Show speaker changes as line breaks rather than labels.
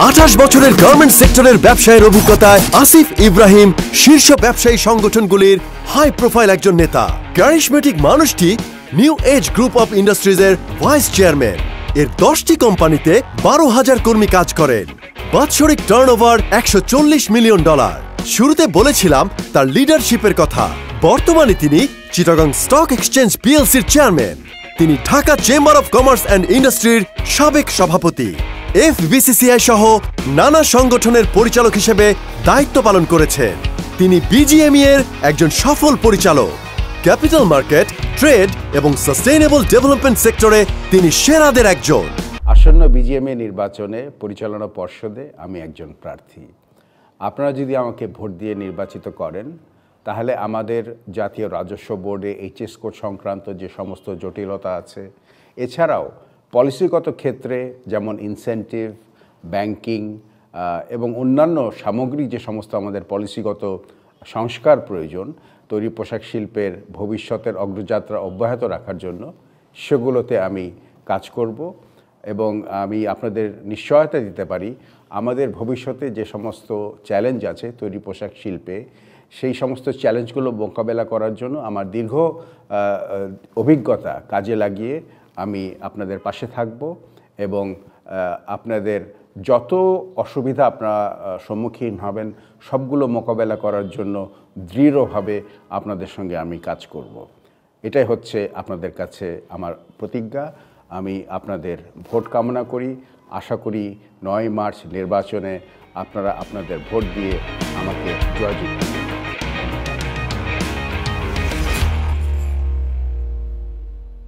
28 বছরের গার্মেন্টস সেক্টরের ব্যবসায়ের অভিজ্ঞতায় আসিফ ইব্রাহিম শীর্ষ ব্যবসায়ী সংগঠনগুলির হাই প্রোফাইল একজন নেতা। ক্যারিশমেটিক মানুষটি নিউ এজ গ্রুপ অফ ইন্ডাস্ট্রিজের ভাইস চেয়ারম্যান। এর 10টি কোম্পানিতে 12,000 কর্মী কাজ করেন। বাৎসরিক টার্নওভার $140 মিলিয়ন। শুরুতে বলেছিলাম তার লিডারশিপের কথা। বর্তমানে তিনি চিটাগং স্টক এক্সচেঞ্জ পিএলসির চেয়ারম্যান। তিনি Dhaka chamber of commerce and ইন্ডাস্ট্রির সাবেক সভাপতি। FBCCI সহ নানা সংগঠনের পরিচালক হিসেবে দায়িত্ব পালন করেছেন। তিনি BGME এর একজন সফল পরিচালক। ক্যাপিটাল মার্কেট, ট্রেড এবং সাস্টেইনেবল ডেভেলপমেন্ট সেক্টরে তিনি সেরাদের একজন।
আসন্ন BGME নির্বাচনে পরিচালনা পর্ষদে আমি একজন প্রার্থী। আপনারা যদি আমাকে ভোট দিয়ে নির্বাচিত করেন তাহলে আমাদের জাতীয় রাজস্ব বোর্ডে HS কোড সংক্রান্ত যে সমস্ত জটিলতা আছে, এছাড়াও পলিসিগত ক্ষেত্রে যেমন ইনসেন্টিভ, ব্যাংকিং এবং অন্যান্য সামগ্রিক যে সমস্ত আমাদের পলিসিগত সংস্কার প্রয়োজন তৈরি পোশাক শিল্পের ভবিষ্যতের অগ্রযাত্রা অব্যাহত রাখার জন্য, সেগুলোতে আমি কাজ করব এবং আমি আপনাদের নিশ্চয়তা দিতে পারি আমাদের ভবিষ্যতে যে সমস্ত চ্যালেঞ্জ আছে তৈরি পোশাক শিল্পে, সেই সমস্ত চ্যালেঞ্জগুলো মোকাবেলা করার জন্য আমার দীর্ঘ অভিজ্ঞতা কাজে লাগিয়ে আমি আপনাদের পাশে থাকব এবং আপনাদের যত অসুবিধা আপনারা সম্মুখীন হবেন সবগুলো মোকাবেলা করার জন্য দৃঢ়ভাবে আপনাদের সঙ্গে আমি কাজ করব। এটাই হচ্ছে আপনাদের কাছে আমার প্রতিজ্ঞা। আমি আপনাদের ভোট কামনা করি। আশা করি 9 মার্চ নির্বাচনে আপনারা আপনাদের ভোট দিয়ে আমাকে জয়যুক্ত